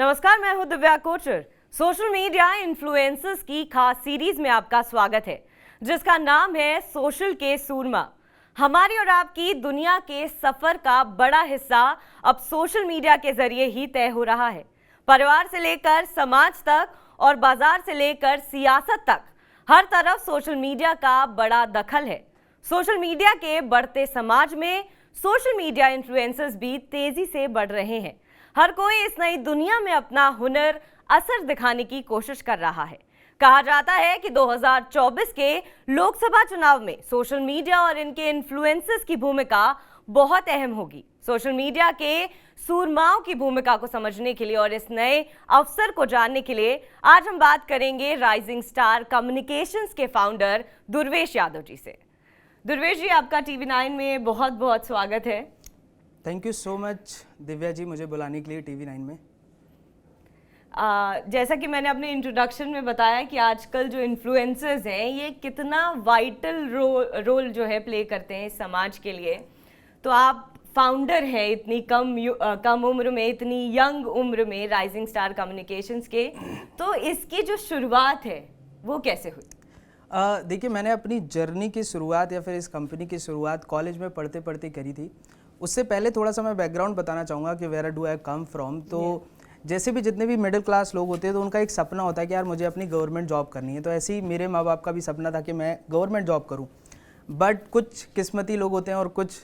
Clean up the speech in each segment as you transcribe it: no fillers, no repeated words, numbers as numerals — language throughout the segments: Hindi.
नमस्कार, मैं हूं Divya Kochar. Social media influencers की खास सीरीज में आपका स्वागत है, जिसका नाम है सोशल के सूरमा। हमारी और आपकी दुनिया के सफर का बड़ा हिस्सा अब सोशल मीडिया के जरिए ही तय हो रहा है। परिवार से लेकर समाज तक और बाजार से लेकर सियासत तक हर तरफ सोशल मीडिया का बड़ा दखल है। सोशल मीडिया के बढ़ते समाज में सोशल मीडिया इन्फ्लुएंसर्स भी तेजी से बढ़ रहे हैं। हर कोई इस नई दुनिया में अपना हुनर, असर दिखाने की कोशिश कर रहा है। कहा जाता है कि 2024 के लोकसभा चुनाव में सोशल मीडिया और इनके इन्फ्लुएंसर्स की भूमिका बहुत अहम होगी। सोशल मीडिया के सूरमाओं की भूमिका को समझने के लिए और इस नए अवसर को जानने के लिए आज हम बात करेंगे राइजिंग स्टार कम्युनिकेशंस के फाउंडर दुर्वेश यादव जी से। दुर्वेश जी, आपका TV9 में बहुत बहुत स्वागत है। Thank you so much Divya ji, मुझे बुलाने के लिए TV9 में। जैसा कि मैंने अपने इंट्रोडक्शन में बताया कि आजकल जो इन्फ्लुएंसर्स हैं ये कितना वाइटल रोल जो है प्ले करते हैं समाज के लिए। तो आप फाउंडर हैं इतनी कम उम्र में, इतनी यंग उम्र में राइजिंग स्टार कम्युनिकेशंस के, तो इसकी जो शुरुआत है वो कैसे हुई? देखिए, मैंने अपनी जर्नी की शुरुआत या फिर इस कंपनी की शुरुआत कॉलेज में पढ़ते पढ़ते करी थी। उससे पहले थोड़ा सा मैं बैकग्राउंड बताना चाहूँगा कि where do I come from. तो जैसे भी जितने भी मिडिल क्लास लोग होते हैं तो उनका एक सपना होता है कि यार मुझे अपनी गवर्नमेंट जॉब करनी है। तो ऐसे ही मेरे माँ बाप का भी सपना था कि मैं गवर्नमेंट जॉब करूँ। बट कुछ किस्मती लोग होते हैं और कुछ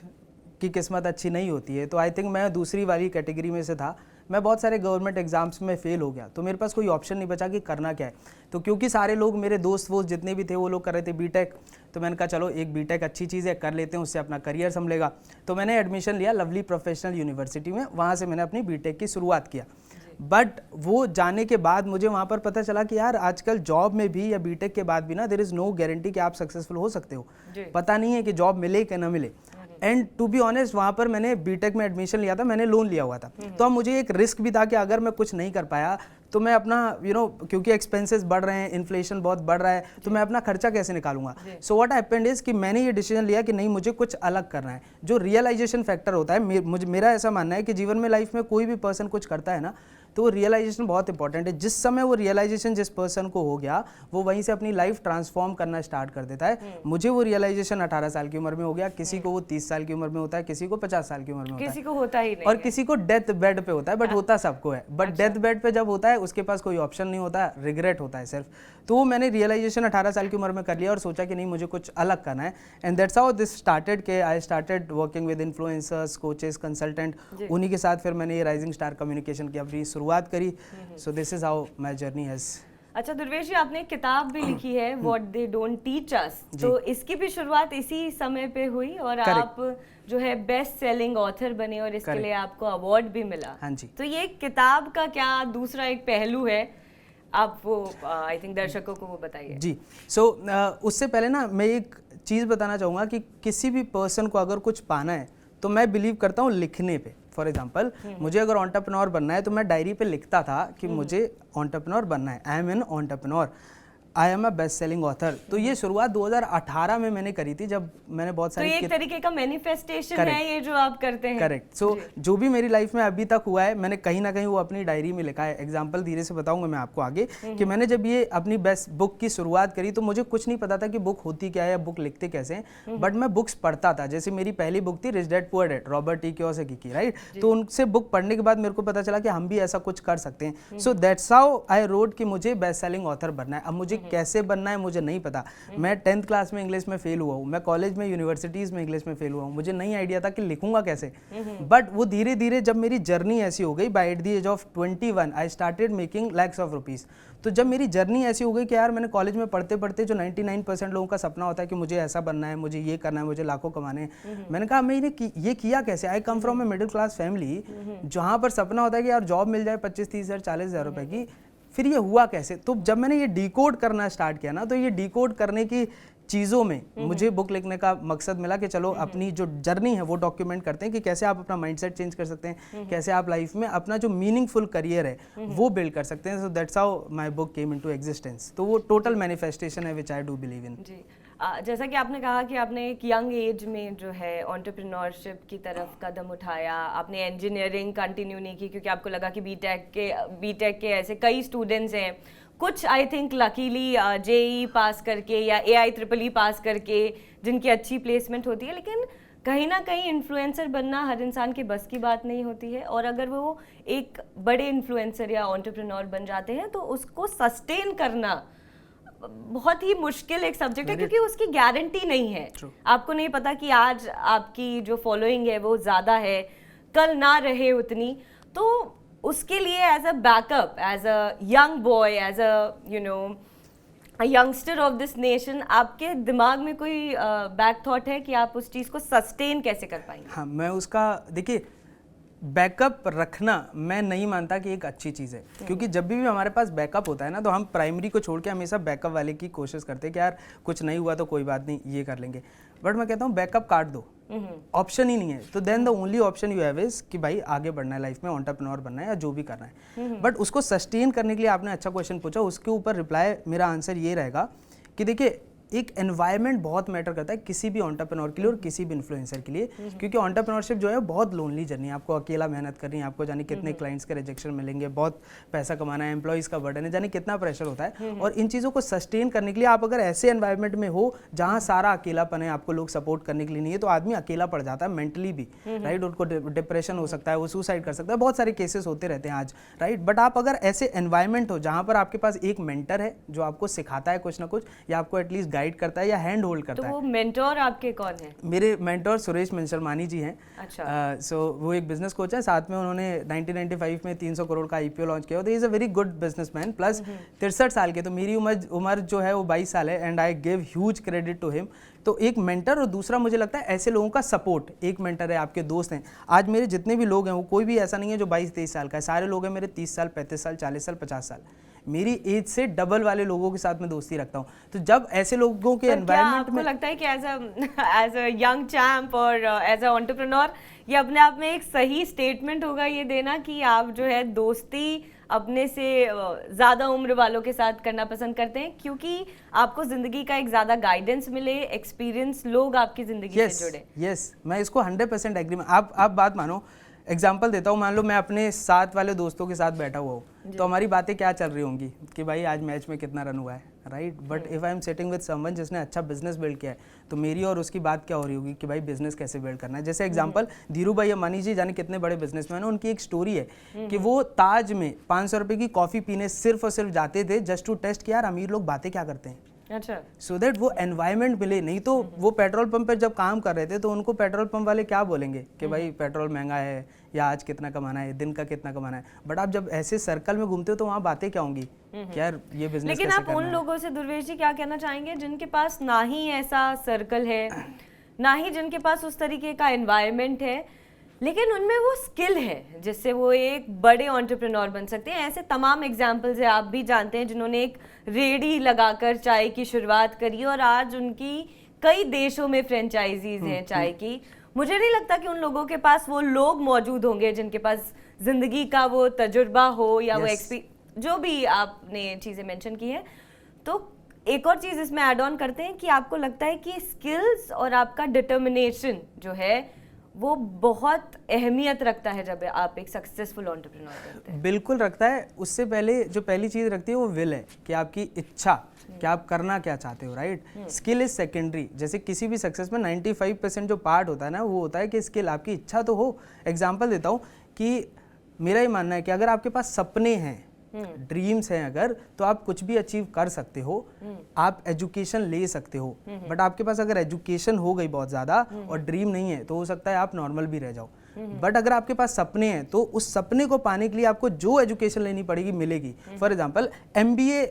की किस्मत अच्छी नहीं होती है। तो आई थिंक मैं दूसरी वाली कैटेगरी में से था। मैं बहुत सारे गवर्नमेंट एग्जाम्स में फेल हो गया, तो मेरे पास कोई ऑप्शन नहीं बचा कि करना क्या है। तो क्योंकि सारे लोग मेरे दोस्त वोस्त जितने भी थे वो लोग कर रहे थे बीटेक, तो मैंने कहा चलो एक बीटेक अच्छी चीज़ है, कर लेते हैं, उससे अपना करियर संभलेगा। तो मैंने एडमिशन लिया लवली प्रोफेशनल यूनिवर्सिटी में। वहाँ से मैंने अपनी बीटेक की शुरुआत किया। बट वो जाने के बाद मुझे वहाँ पर पता चला कि यार आजकल जॉब में भी या बीटेक के बाद भी ना देयर इज़ नो गारंटी कि आप सक्सेसफुल हो सकते हो। पता नहीं है कि जॉब मिले कि ना मिले। एंड टू बी ऑनेस्ट, वहाँ पर मैंने बीटेक में एडमिशन लिया था, मैंने लोन लिया हुआ था। तो अब मुझे एक रिस्क भी था कि अगर मैं कुछ नहीं कर पाया तो मैं अपना क्योंकि एक्सपेंसेस बढ़ रहे हैं, इन्फ्लेशन बहुत बढ़ रहा है, तो मैं अपना खर्चा कैसे निकालूंगा। सो व्हाट हैपेंड इज कि मैंने ये डिसीजन लिया कि नहीं, मुझे कुछ अलग करना है। जो रियलाइजेशन फैक्टर होता है, मेरा ऐसा मानना है कि जीवन में, लाइफ में कोई भी पर्सन कुछ करता है ना, तो वो रियलाइजेशन बहुत इंपॉर्टेंट है। जिस समय वो रियलाइजेशन जिस पर्सन को हो गया, वो वहीं से अपनी लाइफ ट्रांसफॉर्म करना स्टार्ट कर देता है। मुझे वो रियलाइजेशन 18 साल की उम्र में हो गया, किसी को वो 30 साल की उम्र में होता है, किसी को 50 साल की उम्र में होता है, किसी को होता ही नहीं और किसी को डेथ बेड पे होता है। बट होता सबको है। बट डेथ बेड पे जब होता है उसके पास कोई ऑप्शन नहीं होता, रिग्रेट होता है सिर्फ। तो वो मैंने रियलाइजेशन 18 साल की उम्र में कर लिया और सोचा कि नहीं, मुझे कुछ अलग करना है। And that's how this started के I started working with influencers, coaches, consultant. उन्हीं के साथ फिर मैंने ये राइजिंग स्टार कम्युनिकेशन की अपनी शुरुआत करी। So this is how my journey has. अच्छा दुर्वेश जी, आपने किताब भी लिखी है what they don't teach us, तो इसकी भी शुरुआत इसी समय पे हुई और आप जो है बेस्ट सेलिंग ऑथर बने और इसके लिए आपको अवार्ड भी मिला। हाँ जी। तो ये किताब का क्या दूसरा एक पहलू है, आप वो आई थिंक दर्शकों को वो बताइए। जी। सो उससे पहले ना मैं एक चीज़ बताना चाहूँगा कि किसी भी पर्सन को अगर कुछ पाना है तो मैं बिलीव करता हूँ लिखने पे। फॉर एग्जाम्पल, मुझे अगर एंटरप्रेन्योर बनना है तो मैं डायरी पे लिखता था कि मुझे एंटरप्रेन्योर बनना है, I am an entrepreneur, I am a best selling author. तो ये शुरुआत 2018 में मैंने करी थी, जब मैंने बहुत सारी, तो ये एक तरीके का मैनिफेस्टेशन है ये जो आप करते हैं। करेक्ट। सो जो भी मेरी लाइफ में अभी तक हुआ है, मैंने कहीं ना कहीं वो अपनी डायरी में लिखा है। एग्जांपल धीरे से बताऊंगा मैं आपको आगे कि मैंने जब ये अपनी बेस्ट बुक की शुरुआत करी तो मुझे कुछ नहीं पता था कि बुक होती क्या है या बुक लिखते कैसे हैं। बट मैं बुक्स पढ़ता था। जैसे मेरी पहली बुक थी rich dad poor dad, Robert T Kiyosaki की, राइट। तो उनसे बुक पढ़ने के बाद मेरे को पता चला कि हम भी ऐसा कुछ कर सकते हैं। So that's how I wrote कि मुझे बेस्ट सेलिंग ऑथर बनना है। अब मुझे कैसे बनना है मुझे नहीं पता। मैं 10th क्लास में इंग्लिश में फेल हुआ हूँ, मैं कॉलेज में, यूनिवर्सिटीज़ में इंग्लिश में फेल हुआ हूँ, मुझे नहीं आइडिया था कि लिखूंगा कैसे। बट वो धीरे धीरे जब मेरी जर्नी ऐसी हो गई, by at the age of 21 I started making lakhs of rupees. तो जब मेरी जर्नी ऐसी हो गई कि यार मैंने कॉलेज में पढ़ते पढ़ते, जो 99% लोगों का सपना होता है कि मुझे ऐसा बनना है, मुझे ये करना है, मुझे लाखों कमाने हैं, मैंने कहा मैंने ये किया कैसे। I come from a middle class family, जहाँ पर सपना होता है कि यार जॉब मिल जाए 25-30 हज़ार 40 हज़ार रुपए की। फिर ये हुआ कैसे? तो जब मैंने ये डिकोड करना स्टार्ट किया ना, तो ये डिकोड करने की चीज़ों में मुझे बुक लिखने का मकसद मिला कि चलो अपनी जो जर्नी है वो डॉक्यूमेंट करते हैं कि कैसे आप अपना माइंडसेट चेंज कर सकते हैं, कैसे आप लाइफ में अपना जो मीनिंगफुल करियर है वो बिल्ड कर सकते हैं। So that's how my book came into existence. तो वो टोटल मैनिफेस्टेशन है विच आई डू बिलीव इन। जी, जैसा कि आपने कहा कि आपने एक यंग एज में जो है एंटरप्रेन्योरशिप की तरफ कदम उठाया, आपने इंजीनियरिंग कंटिन्यू नहीं की क्योंकि आपको लगा कि बीटेक के ऐसे कई स्टूडेंट्स हैं, कुछ आई थिंक लकीली जेई पास करके या AIEEE पास करके जिनकी अच्छी प्लेसमेंट होती है, लेकिन कहीं ना कहीं इन्फ्लुएंसर बनना हर इंसान के बस की बात नहीं होती है। और अगर वो एक बड़े इन्फ्लुएंसर या एंटरप्रेन्योर बन जाते हैं तो उसको सस्टेन करना बहुत ही मुश्किल एक सब्जेक्ट है, क्योंकि उसकी गारंटी नहीं है। आपको नहीं पता कि आज आपकी जो फॉलोइंग है वो ज़्यादा है, कल ना रहे उतनी। तो उसके लिए as a backup, as a young boy, as a youngster of this nation, आपके दिमाग में कोई बैक थॉट है कि आप उस चीज़ को सस्टेन कैसे कर पाएंगे? हाँ, मैं उसका देखिए बैकअप रखना मैं नहीं मानता कि एक अच्छी चीज़ है, क्योंकि जब भी हमारे पास बैकअप होता है ना, तो हम प्राइमरी को छोड़ के हमेशा बैकअप वाले की कोशिश करते हैं कि यार कुछ नहीं हुआ तो कोई बात नहीं, ये कर लेंगे। बट मैं कहता हूँ बैकअप काट दो, ऑप्शन ही नहीं है। तो then the only option you have is कि भाई आगे बढ़ना है, लाइफ में एंटरप्रेन्योर बनना है या जो भी करना है। बट उसको सस्टेन करने के लिए आपने अच्छा क्वेश्चन पूछा, उसके ऊपर रिप्लाई मेरा आंसर ये रहेगा कि देखिए एक एनवायरनमेंट बहुत मैटर करता है किसी भी एंटरप्रेन्योर के लिए और किसी भी इन्फ्लुएंसर के लिए, क्योंकि एंटरप्रेन्योरशिप जो है बहुत लोनली जर्नी है। आपको अकेला मेहनत करनी है, आपको जाने कितने क्लाइंट्स के रिजेक्शन मिलेंगे, बहुत पैसा कमाना है, एम्प्लॉइज का बर्डन है, जाने कितना प्रेशर होता है। और इन चीज़ों को सस्टेन करने के लिए आप अगर ऐसे एनवायरनमेंट में हो जहाँ सारा अकेलापन है, आपको लोग सपोर्ट करने के लिए नहीं है, तो आदमी अकेला पड़ जाता है मेंटली भी, राइट। उनको डिप्रेशन हो सकता है, वो सुसाइड कर सकता है, बहुत सारे केसेस होते रहते हैं आज, राइट। बट आप अगर ऐसे एनवायरनमेंट हो जहाँ पर आपके पास एक मेंटर है जो आपको सिखाता है कुछ ना कुछ, या आपको एटलीस्ट गाइड करता है या हैंड होल्ड करता है। तो वो मेंटोर आपके कौन है? मेरे मेंटोर सुरेश मनशरमानी जी हैं। अच्छा। सो वो एक बिजनेस कोच है, साथ में उन्होंने 1995 में 300 करोड़ का IPO लॉन्च किया। तो is a very good businessman, plus 63 साल के, तो मेरी उम्र जो है वो 22 साल है, and I give huge credit to him. तो एक मेंटर, और दूसरा मुझे लगता है ऐसे लोगों का सपोर्ट। एक मेंटर है, आपके दोस्त हैं। आज मेरे जितने भी लोग हैं वो कोई भी ऐसा नहीं है जो 22-23 साल का है, सारे लोग हैं मेरे 30 साल, 35 साल, 40 साल, 50 साल। मेरी एज से डबल वाले लोगों के साथ मैं दोस्ती रखता हूँ। तो जब ऐसे लोगों के एनवायरनमेंट में, लगता है कि एज अ यंग चैम्प और एज अ एंटरप्रेन्योर ये अपने आप में एक सही स्टेटमेंट होगा ये देना कि आप जो है दोस्ती अपने से ज़्यादा उम्र वालों के साथ करना पसंद करते हैं, क्योंकि आपको ज़िंदगी का एक ज़्यादा गाइडेंस मिले, एक्सपीरियंस लोग आपकी ज़िंदगी से जुड़े। यस, मैं इसको 100% एग्री में। आप बात मानो, एग्जाम्पल देता हूँ, मान लो मैं अपने साथ वाले दोस्तों के साथ बैठा हुआ हूँ, तो हमारी बातें क्या चल रही होंगी कि भाई आज मैच में कितना रन हुआ है, right. But if I am sitting with someone जिसने अच्छा बिजनेस बिल्ड किया है, तो मेरी और उसकी बात क्या हो रही होगी कि भाई बिजनेस कैसे बिल्ड करना है। जैसे एग्जांपल धीरू भाई अंबानी जी, जाने कितने बड़े बिजनेसमैन हैं, उनकी एक स्टोरी है कि वो ताज में 500 रुपये की कॉफ़ी पीने सिर्फ और सिर्फ जाते थे जस्ट टू टेस्ट कि यार अमीर लोग बातें क्या करते हैं। अच्छा। सो दैट वो एनवायरनमेंट मिले। नहीं तो वो पेट्रोल पंप पर जब काम कर रहे थे तो उनको पेट्रोल पंप वाले क्या बोलेंगे कि भाई पेट्रोल महंगा है, या आज कितना कमाना है, दिन का कितना कमाना है। बट आप जब ऐसे सर्कल में घूमते हो तो वहाँ बातें क्या होंगी कि यार ये बिजनेस लेकिन कैसे आप उन लोगों से दुर्वेश जी क्या कहना चाहेंगे जिनके पास ना ही ऐसा सर्कल है, ना ही जिनके पास उस तरीके का एनवायरनमेंट है, लेकिन उनमें वो स्किल है जिससे वो एक बड़े एंटरप्रेन्योर बन सकते हैं? ऐसे तमाम एग्जाम्पल्स है, आप भी जानते हैं, जिन्होंने एक रेडी लगाकर चाय की शुरुआत करी और आज उनकी कई देशों में फ्रेंचाइजीज हैं चाय की। मुझे नहीं लगता कि उन लोगों के पास वो लोग मौजूद होंगे जिनके पास जिंदगी का वो तजुर्बा हो या वो जो भी आपने चीज़ें मेंशन की हैं। तो एक और चीज़ इसमें ऐड ऑन करते हैं कि आपको लगता है कि स्किल्स और आपका डिटर्मिनेशन जो है वो बहुत अहमियत रखता है जब आप एक सक्सेसफुल एंटरप्रेन्योर बनते हैं? बिल्कुल रखता है। उससे पहले जो पहली चीज़ रखती है वो विल है, कि आपकी इच्छा, कि आप करना क्या चाहते हो, राइट। Skill is secondary. जैसे किसी भी सक्सेस में 95% जो पार्ट होता है ना, वो होता है कि स्किल, आपकी इच्छा तो हो। एग्जाम्पल देता हूँ कि मेरा ये मानना है कि अगर आपके पास सपने हैं, ड्रीम्स हैं अगर, तो आप कुछ भी अचीव कर सकते हो, आप एजुकेशन ले सकते हो। बट आपके पास अगर एजुकेशन हो गई बहुत ज़्यादा और ड्रीम नहीं है, तो हो सकता है आप नॉर्मल भी रह जाओ। बट अगर आपके पास सपने हैं तो उस सपने को पाने के लिए आपको जो एजुकेशन लेनी पड़ेगी मिलेगी। फॉर एग्जाम्पल MBA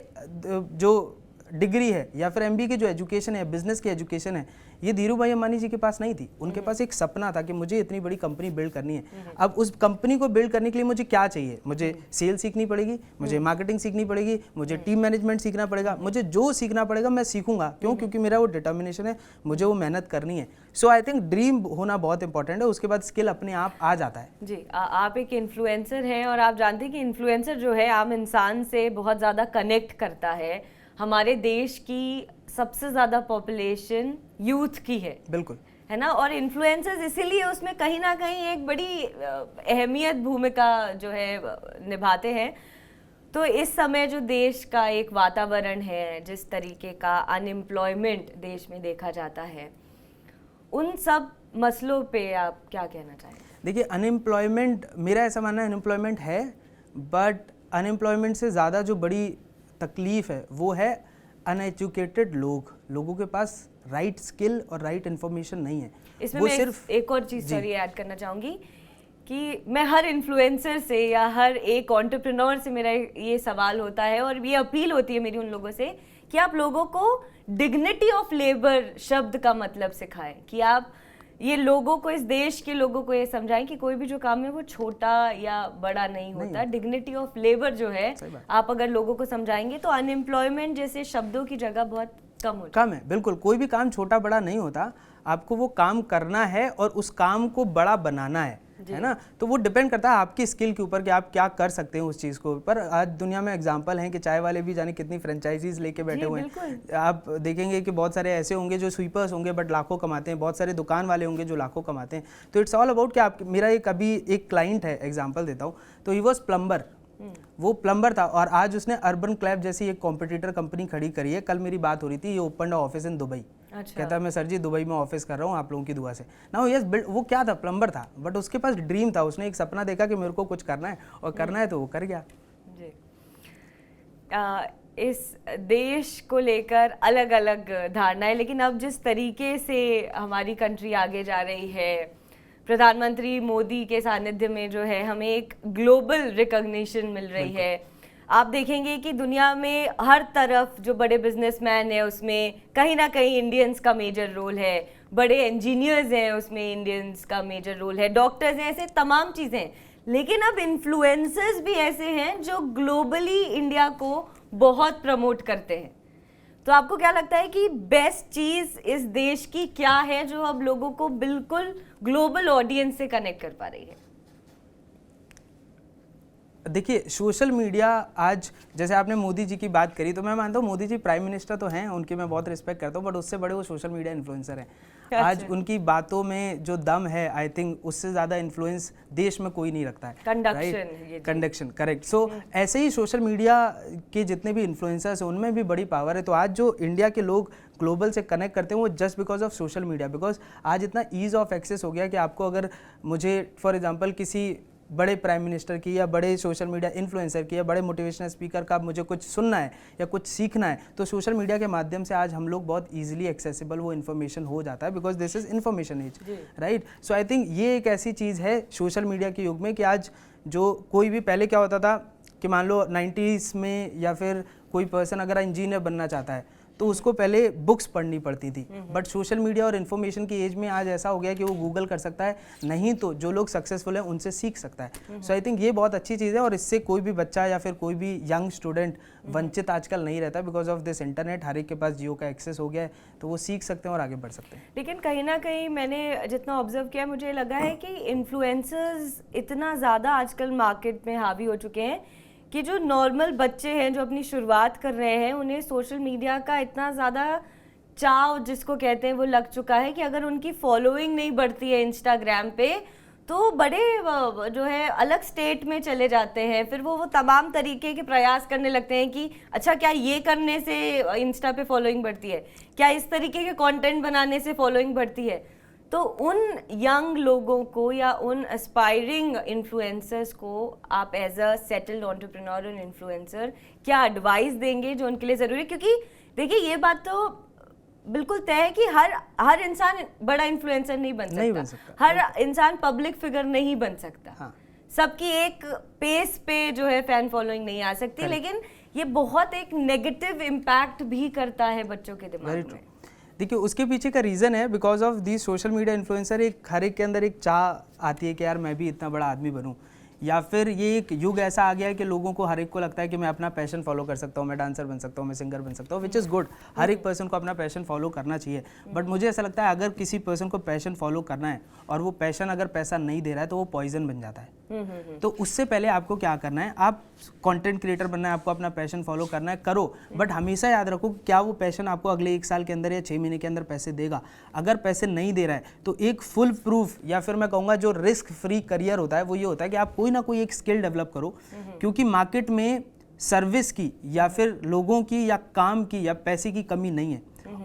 जो डिग्री है या फिर MBA की जो एजुकेशन है, बिजनेस की एजुकेशन है, ये धीरू भाई अंबानी जी के पास नहीं थी। उनके पास एक सपना था कि मुझे इतनी बड़ी कंपनी बिल्ड करनी है। अब उस कंपनी को बिल्ड करने के लिए मुझे क्या चाहिए? मुझे सेल सीखनी पड़ेगी, मुझे मार्केटिंग सीखनी पड़ेगी, मुझे टीम मैनेजमेंट सीखना पड़ेगा, मुझे जो सीखना पड़ेगा मैं सीखूंगा। क्यों? क्योंकि मेरा वो डिटर्मिनेशन है, मुझे वो मेहनत करनी है। सो आई थिंक ड्रीम होना बहुत इंपॉर्टेंट है, उसके बाद स्किल अपने आप आ जाता है। जी, आप एक इन्फ्लुएंसर हैं और आप जानते हैं कि इन्फ्लुएंसर जो है आम इंसान से बहुत ज़्यादा कनेक्ट करता है। हमारे देश की सबसे ज्यादा पॉपुलेशन यूथ की बिल्कुल है ना, और इन्फ्लुएंसर्स इसीलिए उसमें कहीं ना कहीं एक बड़ी अहमियत भूमिका जो है निभाते हैं। तो इस समय जो देश का एक वातावरण है, जिस तरीके का अनएम्प्लॉयमेंट देश में देखा जाता है, उन सब मसलों पे आप क्या कहना चाहेंगे? देखिए, अनएम्प्लॉयमेंट, मेरा ऐसा मानना है अनएम्प्लॉयमेंट है, बट अनएम्प्लॉयमेंट से ज़्यादा जो बड़ी तकलीफ है वो है अनएजुकेटेड लोगों के पास राइट स्किल और राइट इन्फॉर्मेशन नहीं है। इसमें वो मैं सिर्फ एक और चीज़ सॉरी ऐड करना चाहूँगी कि मैं हर इन्फ्लुएंसर से या हर एक एंटरप्रेन्योर से मेरा ये सवाल होता है और ये अपील होती है मेरी उन लोगों से कि आप लोगों को डिग्निटी ऑफ लेबर शब्द का मतलब सिखाएं, कि आप ये लोगों को, इस देश के लोगों को ये समझाएं कि कोई भी जो काम है वो छोटा या बड़ा नहीं होता। डिग्निटी ऑफ लेबर जो है आप अगर लोगों को समझाएंगे तो अनएम्प्लॉयमेंट जैसे शब्दों की जगह बहुत कम है। बिल्कुल, कोई भी काम छोटा बड़ा नहीं होता, आपको वो काम करना है और उस काम को बड़ा बनाना है ना। तो वो डिपेंड करता है आपकी स्किल के ऊपर कि आप क्या कर सकते हैं उस चीज़ को ऊपर। आज दुनिया में एग्जांपल हैं कि चाय वाले भी जाने कितनी फ्रेंचाइजीज लेके बैठे हुए हैं। आप देखेंगे कि बहुत सारे ऐसे होंगे जो स्वीपर्स होंगे बट लाखों कमाते हैं, बहुत सारे दुकान वाले होंगे जो लाखों कमाते हैं। तो इट्स ऑल अबाउट कि आप, मेरा एक क्लाइंट है, एग्जाम्पल देता हूँ, तो ही वॉज प्लम्बर। वो प्लम्बर था और आज उसने अर्बन क्लैब जैसी एक कॉम्पिटिटर कंपनी खड़ी करी है। कल मेरी बात हो रही थी, ये ओपन ऑफिस इन दुबई। कहता है मैं सर जी दुबई में ऑफिस कर रहा हूँ आप लोगों की दुआ से। नाउ यस, वो क्या था, प्लम्बर था, बट उसके पास ड्रीम था, उसने एक सपना देखा कि मेरे को कुछ करना है और करना है, तो वो कर गया। जी। इस देश को लेकर अलग अलग धारणाएं, लेकिन अब जिस तरीके से हमारी कंट्री आगे जा रही है, प्रधानमंत्री मोदी के सानिध्य में जो है हमें एक ग्लोबल रिकॉग्निशन मिल रही है। आप देखेंगे कि दुनिया में हर तरफ जो बड़े बिजनेसमैन है उसमें कहीं ना कहीं इंडियंस का मेजर रोल है, बड़े इंजीनियर्स हैं उसमें इंडियंस का मेजर रोल है, डॉक्टर्स हैं, ऐसे तमाम चीज़ें। लेकिन अब इन्फ्लुएंसर्स भी ऐसे हैं जो ग्लोबली इंडिया को बहुत प्रमोट करते हैं। तो आपको क्या लगता है कि बेस्ट चीज़ इस देश की क्या है जो अब लोगों को बिल्कुल ग्लोबल ऑडियंस से कनेक्ट कर पा रही है? देखिए, सोशल मीडिया आज, जैसे आपने मोदी जी की बात करी, तो मैं मानता हूँ मोदी जी प्राइम मिनिस्टर तो हैं, उनकी मैं बहुत रिस्पेक्ट करता हूँ, बट उससे बड़े वो सोशल मीडिया इन्फ्लुएंसर हैं। आज उनकी बातों में जो दम है, आई थिंक उससे ज़्यादा इन्फ्लुएंस देश में कोई नहीं रखता है। Conduction, correct. सो ऐसे ही सोशल मीडिया के जितने भी इन्फ्लुएंसर्स हैं उनमें भी बड़ी पावर है। तो आज जो इंडिया के लोग ग्लोबल से कनेक्ट करते हैं वो just because of social media, because आज इतना ईज ऑफ एक्सेस हो गया कि आपको, अगर मुझे फॉर एग्जाम्पल किसी बड़े प्राइम मिनिस्टर की या बड़े सोशल मीडिया इन्फ्लुएंसर की या बड़े मोटिवेशनल स्पीकर का मुझे कुछ सुनना है या कुछ सीखना है, तो सोशल मीडिया के माध्यम से आज हम लोग बहुत इजीली एक्सेसिबल वो इन्फॉर्मेशन हो जाता है, because this is information age, right. So I think ये एक ऐसी चीज़ है सोशल मीडिया के युग में कि आज जो कोई भी, पहले क्या होता था कि मान लो 90s में या फिर कोई पर्सन अगर इंजीनियर बनना चाहता है तो उसको पहले बुक्स पढ़नी पड़ती थी, बट सोशल मीडिया और इन्फॉर्मेशन की एज में आज ऐसा हो गया कि वो गूगल कर सकता है, नहीं तो जो लोग सक्सेसफुल हैं उनसे सीख सकता है। सो आई थिंक ये बहुत अच्छी चीज़ है और इससे कोई भी बच्चा या फिर कोई भी यंग स्टूडेंट वंचित आजकल नहीं रहता, बिकॉज ऑफ दिस इंटरनेट। हर एक के पास जियो का एक्सेस हो गया है, तो वो सीख सकते हैं और आगे बढ़ सकते हैं। लेकिन कहीं ना कहीं मैंने जितना ऑब्जर्व किया, मुझे लगा है कि इन्फ्लुएंसर्स इतना ज़्यादा आजकल मार्केट में हावी हो चुके हैं कि जो नॉर्मल बच्चे हैं जो अपनी शुरुआत कर रहे हैं, उन्हें सोशल मीडिया का इतना ज़्यादा चाव जिसको कहते हैं वो लग चुका है कि अगर उनकी फॉलोइंग नहीं बढ़ती है इंस्टाग्राम पे तो बड़े जो है अलग स्टेट में चले जाते हैं। फिर वो तमाम तरीके के प्रयास करने लगते हैं कि अच्छा क्या ये करने से इंस्टा पे फॉलोइंग बढ़ती है, क्या इस तरीके के कंटेंट बनाने से फॉलोइंग बढ़ती है। तो उन यंग लोगों को या उन एस्पायरिंग इन्फ्लुएंसर्स को आप एज अ सेटल्ड एंटरप्रेन्योर और इन्फ्लुएंसर क्या एडवाइस देंगे जो उनके लिए ज़रूरी है? क्योंकि देखिए ये बात तो बिल्कुल तय है कि हर इंसान बड़ा इन्फ्लुएंसर नहीं बन सकता, हर इंसान पब्लिक फिगर नहीं बन सकता। हाँ। सबकी एक पेस पे जो है फैन फॉलोइंग नहीं आ सकती, लेकिन ये बहुत एक नेगेटिव इम्पैक्ट भी करता है बच्चों के दिमाग में। देखिए उसके पीछे का रीज़न है because of the social media influencer, एक हर एक के अंदर एक चाह आती है कि यार मैं भी इतना बड़ा आदमी बनूं, या फिर ये एक युग ऐसा आ गया है कि लोगों को, हर एक को लगता है कि मैं अपना पैशन फॉलो कर सकता हूँ, मैं डांसर बन सकता हूँ, मैं सिंगर बन सकता हूँ, विच इज़ गुड। हर एक पर्सन को अपना पैशन फॉलो करना चाहिए, बट मुझे ऐसा लगता है अगर किसी पर्सन को पैशन फॉलो करना है और वो पैशन अगर पैसा नहीं दे रहा है तो वो पॉइजन बन जाता है। तो उससे पहले आपको क्या करना है, आप कंटेंट क्रिएटर बनना है, आपको अपना पैशन फॉलो करना है, करो, बट हमेशा याद रखो कि क्या वो पैशन आपको अगले 1 साल के अंदर या 6 महीने के अंदर पैसे देगा। अगर पैसे नहीं दे रहा है तो एक फुल प्रूफ या फिर मैं कहूँगा जो रिस्क फ्री करियर होता है वो ये होता है कि आप कोई ना कोई एक स्किल डेवलप करो, क्योंकि मार्केट में सर्विस की या फिर लोगों की या काम की या पैसे की कमी नहीं है।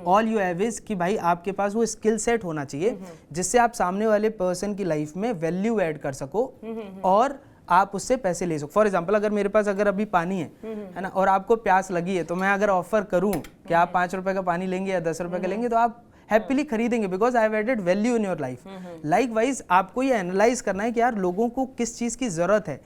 ऑल यू हैव इज कि भाई आपके पास वो स्किल सेट होना चाहिए जिससे आप सामने वाले पर्सन की लाइफ में वैल्यू ऐड कर सको और आप उससे पैसे ले सको। फॉर एग्जाम्पल अगर मेरे पास अगर अभी पानी है ना, और आपको प्यास लगी है, तो मैं अगर ऑफर करूं कि आप 5 रुपए का पानी लेंगे या 10 रुपए का लेंगे तो आप हैप्पीली खरीदेंगे, because I have added value in your life. Likewise आपको ये एनालाइज करना है कि यार लोगों को किस चीज़ की ज़रूरत है,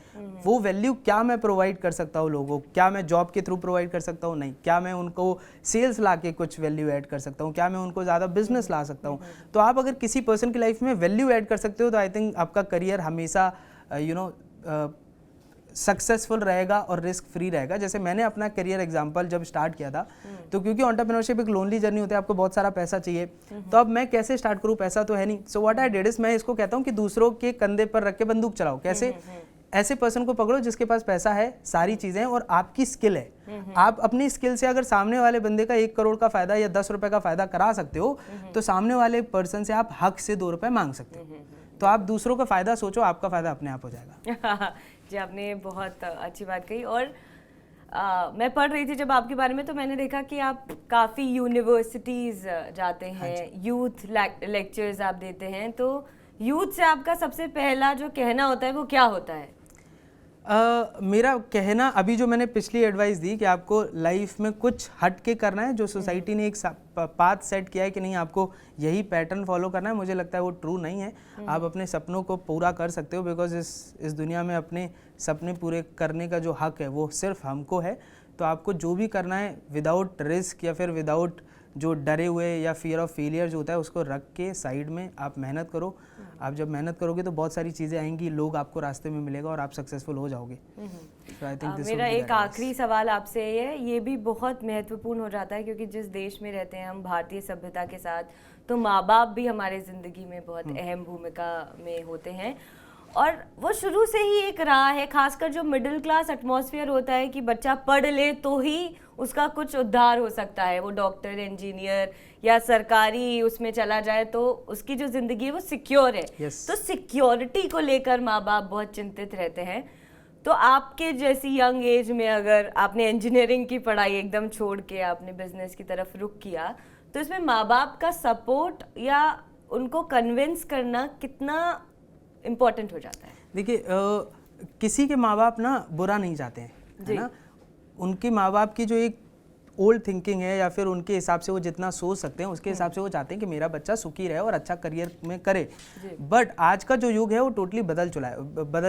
वो वैल्यू क्या मैं प्रोवाइड कर सकता हूँ लोगों को, क्या मैं जॉब के थ्रू प्रोवाइड कर सकता हूँ, नहीं, क्या मैं उनको सेल्स ला के कुछ वैल्यू ऐड कर सकता हूँ, क्या मैं उनको ज़्यादा बिजनेस ला सकता हूँ। तो आप अगर किसी पर्सन की लाइफ में वैल्यू ऐड कर सकते हो तो आई थिंक आपका करियर हमेशा सक्सेसफुल रहेगा और रिस्क फ्री रहेगा। जैसे मैंने अपना करियर एग्जांपल जब स्टार्ट किया था, तो क्योंकि एंटरप्रेन्योरशिप एक लोनली जर्नी होती है, आपको बहुत सारा पैसा चाहिए, तो अब मैं कैसे स्टार्ट करूं, पैसा तो है नहीं। So what I did is, मैं इसको कहता हूं कि दूसरों के कंधे पर रख के बंदूक चलाओ। कैसे? ऐसे पर्सन को पकड़ो जिसके पास पैसा है, सारी चीजें हैं और आपकी स्किल है। आप अपनी स्किल से अगर सामने वाले बंदे का 1 करोड़ का फायदा या 10 रुपए का फायदा करा सकते हो, तो सामने वाले पर्सन से आप हक से 2 रुपए मांग सकते हो। तो आप दूसरों का फायदा सोचो, आपका फायदा अपने आप हो जाएगा। जी, आपने बहुत अच्छी बात कही। और मैं पढ़ रही थी जब आपके बारे में, तो मैंने देखा कि आप काफ़ी यूनिवर्सिटीज़ जाते हैं, यूथ लेक्चर्स आप देते हैं। तो यूथ से आपका सबसे पहला जो कहना होता है वो क्या होता है? मेरा कहना, अभी जो मैंने पिछली एडवाइस दी कि आपको लाइफ में कुछ हट के करना है, जो सोसाइटी ने एक पाथ सेट किया है कि नहीं आपको यही पैटर्न फॉलो करना है, मुझे लगता है वो ट्रू नहीं है। आप अपने सपनों को पूरा कर सकते हो, बिकॉज इस दुनिया में अपने सपने पूरे करने का जो हक है वो सिर्फ हमको है। तो आपको जो भी करना है विदाउट रिस्क या फिर विदाउट जो डरे हुए या फियर ऑफ फेलियर जो होता है उसको रख के साइड में आप मेहनत करो। आप जब मेहनत करोगे तो बहुत सारी चीज़ें आएंगी, लोग आपको रास्ते में मिलेगा और आप सक्सेसफुल हो जाओगे। So I think मेरा एक आखिरी सवाल आपसे ये भी बहुत महत्वपूर्ण हो जाता है, क्योंकि जिस देश में रहते हैं हम भारतीय सभ्यता के साथ, तो माँ बाप भी हमारे ज़िंदगी में बहुत अहम भूमिका में होते हैं। और वो शुरू से ही एक रहा है, खासकर जो मिडिल क्लास एटमॉस्फेयर होता है कि बच्चा पढ़ ले तो ही उसका कुछ उद्धार हो सकता है, वो डॉक्टर, इंजीनियर या सरकारी उसमें चला जाए तो उसकी जो ज़िंदगी है वो सिक्योर है। तो सिक्योरिटी को लेकर माँ बाप बहुत चिंतित रहते हैं। तो आपके जैसी यंग एज में अगर आपने इंजीनियरिंग की पढ़ाई एकदम छोड़ के आपने बिजनेस की तरफ रुख किया, तो इसमें माँ बाप का सपोर्ट या उनको कन्विंस करना कितना इम्पोर्टेंट हो जाता है? देखिए, किसी के माँ बाप ना बुरा नहीं चाहते हैं, है ना। उनके माँ बाप की जो एक ओल्ड थिंकिंग है या फिर उनके हिसाब से वो जितना सोच सकते हैं उसके हिसाब से वो चाहते हैं कि मेरा बच्चा सुखी रहे और अच्छा करियर में करे। बट आज का जो युग है वो टोटली बदल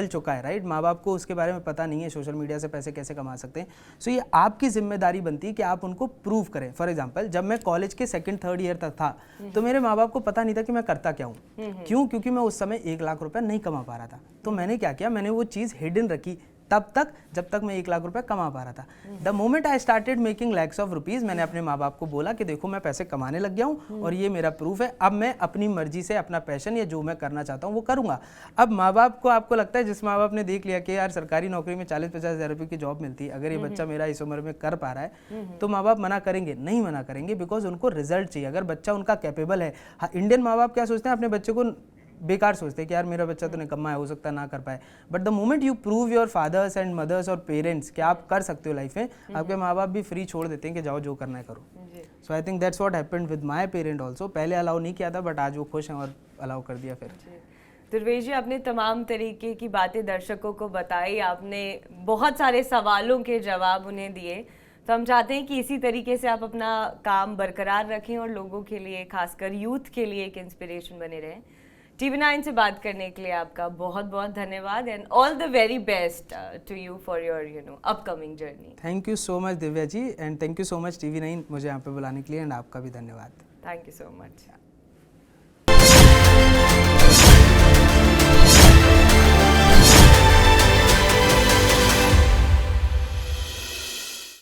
चुका है, राइट। माँ बाप को उसके बारे में पता नहीं है सोशल मीडिया से पैसे कैसे कमा सकते हैं। सो ये आपकी जिम्मेदारी बनती है कि आप उनको प्रूव करें। फॉर एग्जाम्पल, जब मैं कॉलेज के 2nd-3rd ईयर तक था तो मेरे माँ बाप को पता नहीं था कि मैं करता क्या हूँ। क्यों? क्योंकि मैं उस समय 1 लाख रुपये नहीं कमा पा रहा था। तो मैंने क्या किया, मैंने वो चीज़ हिडन रखी तब तक जब तक मैं 1 लाख रुपए कमा पा रहा था। The moment I started making lakhs of rupees, मैंने अपने माँ बाप को बोला कि देखो मैं पैसे कमाने लग गया हूँ और ये मेरा प्रूफ है। अब मैं अपनी मर्जी से अपना पैशन या जो मैं करना चाहता हूँ वो करूँगा। अब माँ बाप को, आपको लगता है जिस माँ बाप ने देख लिया कि यार सरकारी नौकरी में 40-50 हज़ार रुपये की जॉब मिलती है, अगर ये बच्चा मेरा इस उम्र में कर पा रहा है तो माँ बाप मना करेंगे? नहीं मना करेंगे, बिकॉज उनको रिजल्ट चाहिए। अगर बच्चा उनका कैपेबल है। हाँ, इंडियन माँ बाप क्या सोचते हैं, अपने बच्चे को बेकार सोचते हैं कि यार मेरा बच्चा तो निकम्मा है, हो सकता है ना कर पाए। But the moment you prove your fathers and mothers और पेरेंट्स कि आप कर सकते हो लाइफ में, आपके माँ बाप भी फ्री छोड़ देते हैं कि जाओ जो करना है करो। So I think that's what happened with my parent also. पहले अलाउ नहीं किया था बट आज वो खुश हैं और अलाउ कर दिया फिर। दुर्वेश जी, आपने तमाम तरीके की बातें दर्शकों को बताई, आपने बहुत सारे सवालों के जवाब उन्हें दिए। तो हम चाहते हैं कि इसी तरीके से आप अपना काम बरकरार रखें और लोगों के लिए, खासकर यूथ के लिए एक इंस्पिरेशन बने रहें। TV9 से बात करने के लिए आपका बहुत बहुत धन्यवाद and all the very best to you for your upcoming journey. Thank you so much Divya ji, and thank you so much TV9 मुझे यहाँ पे बुलाने के लिए, एंड आपका भी धन्यवाद। Thank you so much.